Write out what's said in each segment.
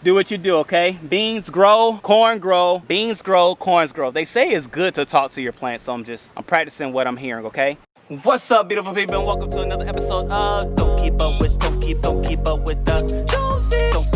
do what you do, okay? Beans grow, corn grow, beans grow, corns grow. They say it's good to talk to your plants, so I'm practicing what I'm hearing, okay? What's up, beautiful people, and welcome to another episode of Don't Keep Up With the Joneses. Don't keep up with the Joneses.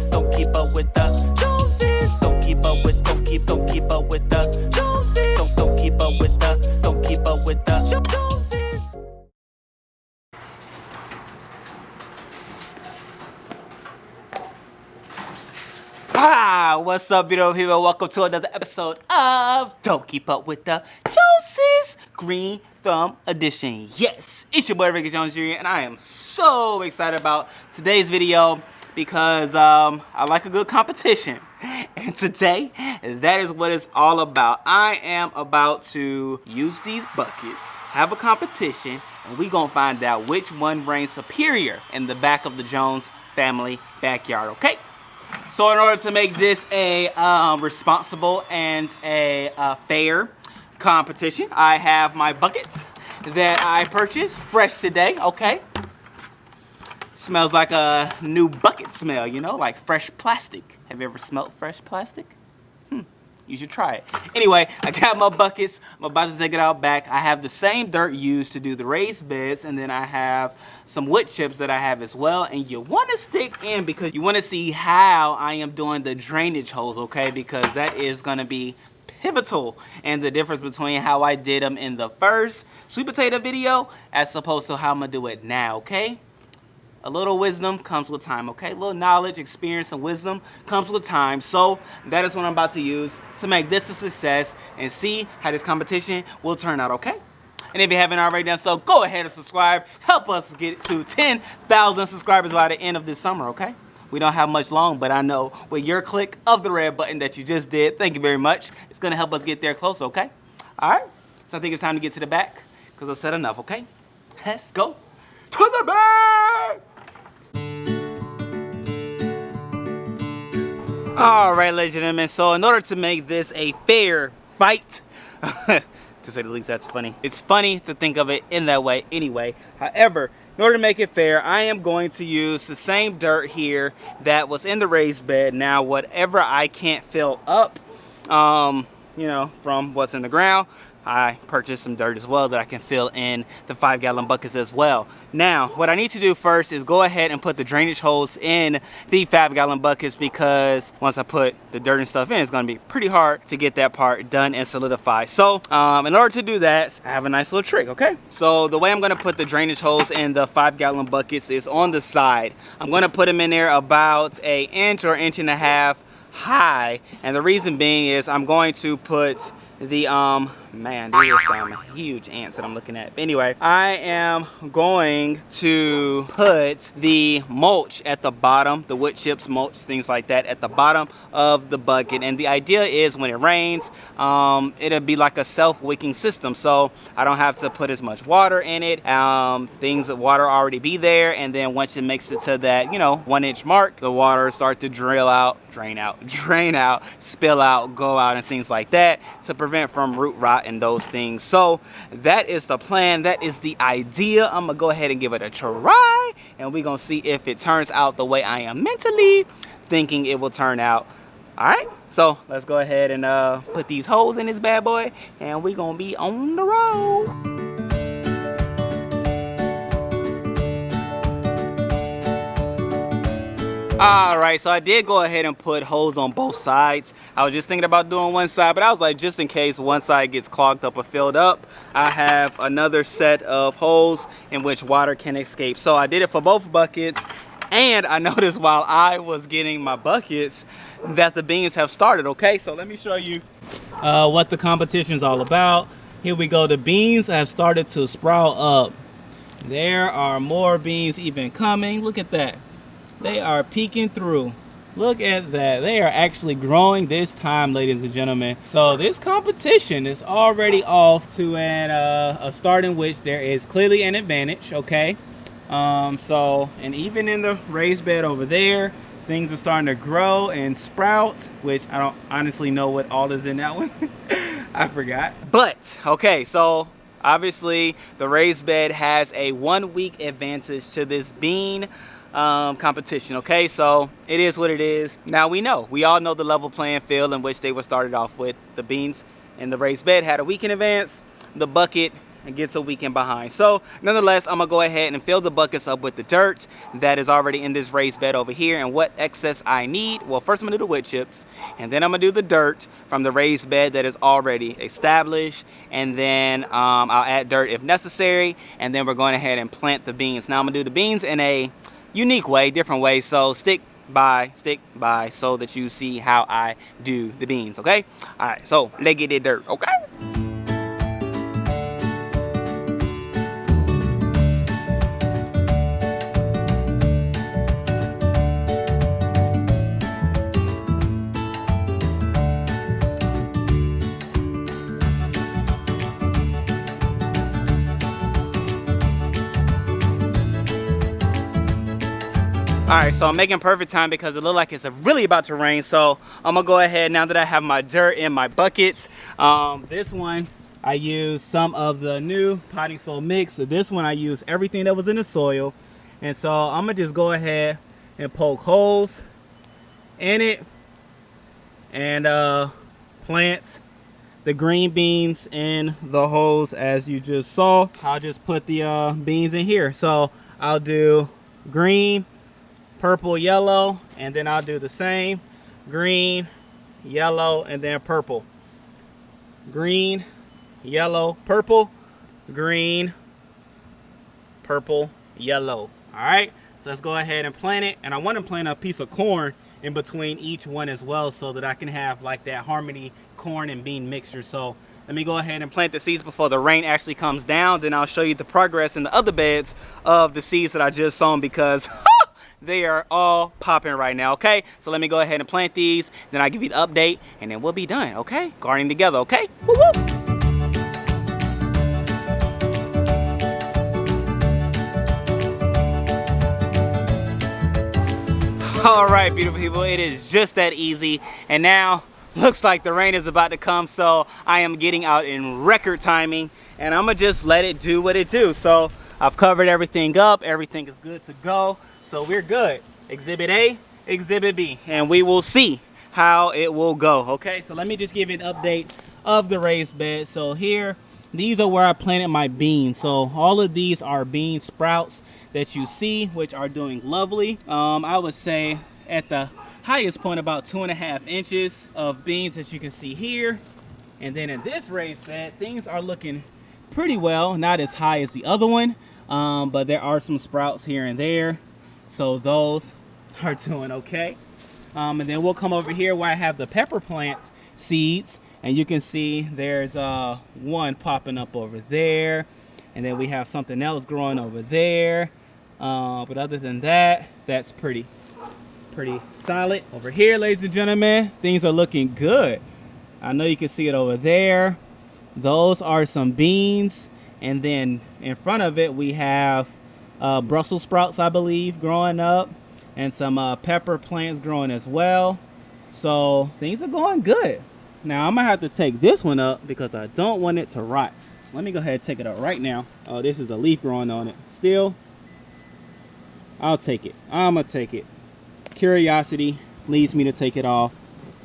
Don't keep up with the Joneses. Don't keep up with the Joneses. Don't keep up with the Joneses. What's up, beautiful people? Welcome to another episode of Don't Keep Up With the Joneses Green Thumb Edition. Yes, it's your boy Ricky Jones Jr. and I am so excited about today's video because I like a good competition. And today, that is what it's all about. I am about to use these buckets, have a competition, and we gonna find out which one reigns superior in the back of the Jones family backyard, okay? So in order to make this a responsible and a fair competition, I have my buckets that I purchased fresh today, okay? Smells like a new bucket smell, you know, like fresh plastic. Have you ever smelled fresh plastic? You should try it. Anyway, I got my buckets. I'm about to take it out back. I have the same dirt used to do the raised beds, and then I have some wood chips that I have as well. And you want to stick in because you want to see how I am doing the drainage holes, okay? Because that is going to be pivotal and the difference between how I did them in the first sweet potato video as opposed to how I'm going to do it now, okay? A little wisdom comes with time, okay? A little knowledge, experience, and wisdom comes with time. So that is what I'm about to use to make this a success and see how this competition will turn out, okay? And if you haven't already done so, go ahead and subscribe. Help us get to 10,000 subscribers by the end of this summer, okay? We don't have much long, but I know with your click of the red button that you just did, thank you very much. It's gonna help us get there close, okay? All right, so I think it's time to get to the back because I've said enough, okay? Let's go to the back. All right, ladies and gentlemen, so in order to make this a fair fight, to say the least, that's funny. It's funny to think of it in that way anyway. However, in order to make it fair, I am going to use the same dirt here that was in the raised bed. Now, whatever I can't fill up, you know, from what's in the ground, I purchased some dirt as well that I can fill in the 5-gallon buckets as well. Now, what I need to do first is go ahead and put the drainage holes in the 5-gallon buckets because once I put the dirt and stuff in, it's gonna be pretty hard to get that part done and solidified. So, in order to do that, I have a nice little trick, okay? So the way I'm gonna put the drainage holes in the 5-gallon buckets is on the side. I'm gonna put them in there about an inch or inch and a half high. And the reason being is I'm going to put the man, these are some huge ants that I'm looking at. But anyway, I am going to put the mulch at the bottom, the wood chips, mulch, things like that at the bottom of the bucket. And the idea is when it rains, it'll be like a self-wicking system. So I don't have to put as much water in it. Things that water already be there. And then once it makes it to that, you know, 1-inch mark, the water starts to drain out, spill out, go out, and things like that to prevent from root rot and those things. So that is the plan, that is the idea. I'm gonna go ahead and give it a try and we're gonna see if it turns out the way I am mentally thinking it will turn out. All right, so let's go ahead and put these holes in this bad boy and we're gonna be on the road. Alright, so I did go ahead and put holes on both sides. I was just thinking about doing one side, but I was like, just in case one side gets clogged up or filled up, I have another set of holes in which water can escape. So I did it for both buckets, and I noticed while I was getting my buckets that the beans have started, okay? So let me show you what the competition is all about. Here we go, the beans have started to sprout up. There are more beans even coming, look at that. They are peeking through. Look at that. They are actually growing this time, ladies and gentlemen. So this competition is already off to a start in which there is clearly an advantage, okay? And even in the raised bed over there, things are starting to grow and sprout, which I don't honestly know what all is in that one. I forgot. But, okay, so obviously the raised bed has a 1-week advantage to this bean competition. Okay, so it is what it is. Now we all know the level playing field in which they were started off with. The beans and the raised bed had a week in advance. The bucket gets a weekend behind. So nonetheless, I'm gonna go ahead and fill the buckets up with the dirt that is already in this raised bed over here. And what excess I need, well, first I'm gonna do the wood chips, and then I'm gonna do the dirt from the raised bed that is already established, and then I'll add dirt if necessary, and then we're going ahead and plant the beans. Now I'm gonna do the beans in a unique way, different way, so stick by so that you see how I do the beans. Okay, all right, so let's get the dirt. Okay. Alright, so I'm making perfect time because it looks like it's really about to rain. So I'm gonna go ahead now that I have my dirt in my buckets. This one I use some of the new potting soil mix. So this one I use everything that was in the soil. And so I'm gonna just go ahead and poke holes in it and plant the green beans in the holes as you just saw. I'll just put the beans in here. So I'll do green, purple, yellow, and then I'll do the same. Green, yellow, and then purple. Green, yellow, purple. Green, purple, yellow. All right, so let's go ahead and plant it. And I want to plant a piece of corn in between each one as well, so that I can have like that harmony corn and bean mixture. So let me go ahead and plant the seeds before the rain actually comes down. Then I'll show you the progress in the other beds of the seeds that I just sown, because they are all popping right now. Okay, so let me go ahead and plant these, then I'll give you the update, and then we'll be done. Okay, gardening together. Okay, woo woo. All right, beautiful people, it is just that easy. And now looks like the rain is about to come, so I am getting out in record timing, and I'm gonna just let it do what it do. So I've covered everything up, everything is good to go, so we're good. Exhibit A, Exhibit B, and we will see how it will go. Okay, so let me just give you an update of the raised bed. So here, these are where I planted my beans. So all of these are bean sprouts that you see, which are doing lovely. I would say at the highest point about 2.5 inches of beans that you can see here. And then in this raised bed, things are looking pretty well, not as high as the other one, but there are some sprouts here and there, so those are doing okay. And then we'll come over here where I have the pepper plant seeds, and you can see there's one popping up over there, and then we have something else growing over there, but other than that, that's pretty solid. Over here, ladies and gentlemen, things are looking good. I know you can see it over there. Those are some beans, and then in front of it we have Brussels sprouts, I believe, growing up, and some pepper plants growing as well. So things are going good. Now I'm gonna have to take this one up because I don't want it to rot. So let me go ahead and take it up right now. Oh, this is a leaf growing on it still. I'll take it. I'm gonna take it. Curiosity leads me to take it off,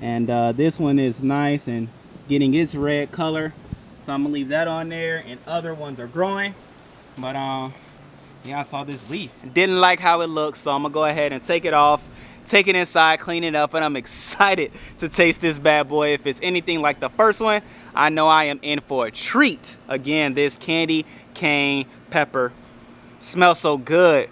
and this one is nice and getting its red color, so I'm gonna leave that on there, and other ones are growing. But yeah, I saw this leaf, didn't like how it looks, so I'm gonna go ahead and take it off, take it inside, clean it up, and I'm excited to taste this bad boy. If it's anything like the first one, I know I am in for a treat. Again, this candy cane pepper smells so good,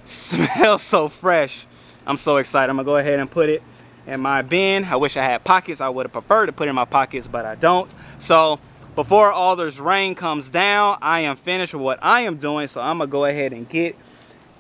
smells so fresh. I'm so excited. I'm gonna go ahead and put it in my bin. I wish I had pockets. I would have preferred to put it in my pockets, but I don't. So before all this rain comes down, I am finished with what I am doing. So I'm gonna go ahead and get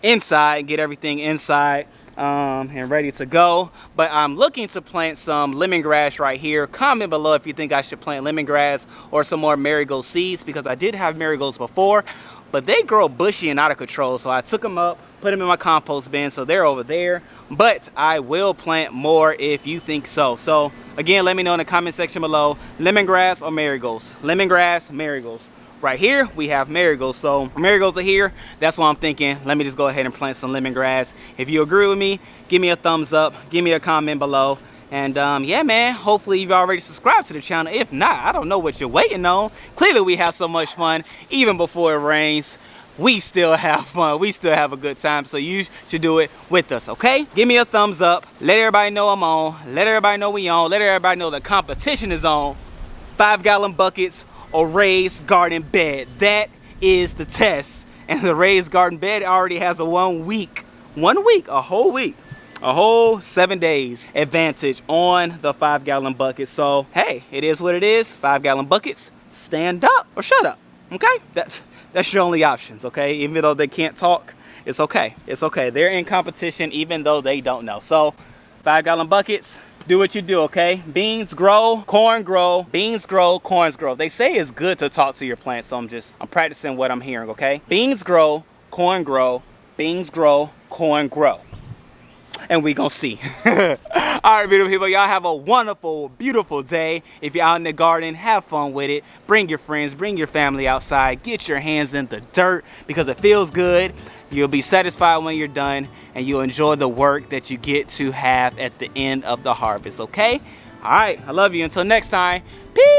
inside, get everything inside and ready to go. But I'm looking to plant some lemongrass right here. Comment below if you think I should plant lemongrass or some more marigold seeds, because I did have marigolds before, but they grow bushy and out of control. So I took them up, put them in my compost bin, so they're over there. But I will plant more if you think so. So again, let me know in the comment section below, lemongrass or marigolds. Lemongrass, marigolds. right here we have marigolds. So marigolds are here. That's why I'm thinking, let me just go ahead and plant some lemongrass. If you agree with me, give me a thumbs up, give me a comment below. And yeah, man, hopefully you've already subscribed to the channel. If not, I don't know what you're waiting on. Clearly we have so much fun even before it rains. We still have fun. We still have a good time. So you should do it with us, okay? Give me a thumbs up. Let everybody know I'm on. Let everybody know we on. Let everybody know the competition is on. 5-gallon buckets or raised garden bed. That is the test. And the raised garden bed already has a 1 week, a whole week, a whole 7 days advantage on the 5-gallon bucket. So hey, it is what it is. 5-gallon buckets, stand up or shut up, okay? That's your only options, okay? Even though they can't talk, it's okay. It's okay. They're in competition even though they don't know. So 5-gallon buckets, do what you do, okay? Beans grow, corn grow, beans grow, corns grow. They say it's good to talk to your plants, so I'm practicing what I'm hearing, okay? Beans grow, corn grow, beans grow, corn grow. And we gonna see. All right, beautiful people, y'all have a wonderful, beautiful day. If you're out in the garden, have fun with it. Bring your friends, bring your family outside. Get your hands in the dirt because it feels good. You'll be satisfied when you're done, and you'll enjoy the work that you get to have at the end of the harvest, okay? All right, I love you. Until next time, peace.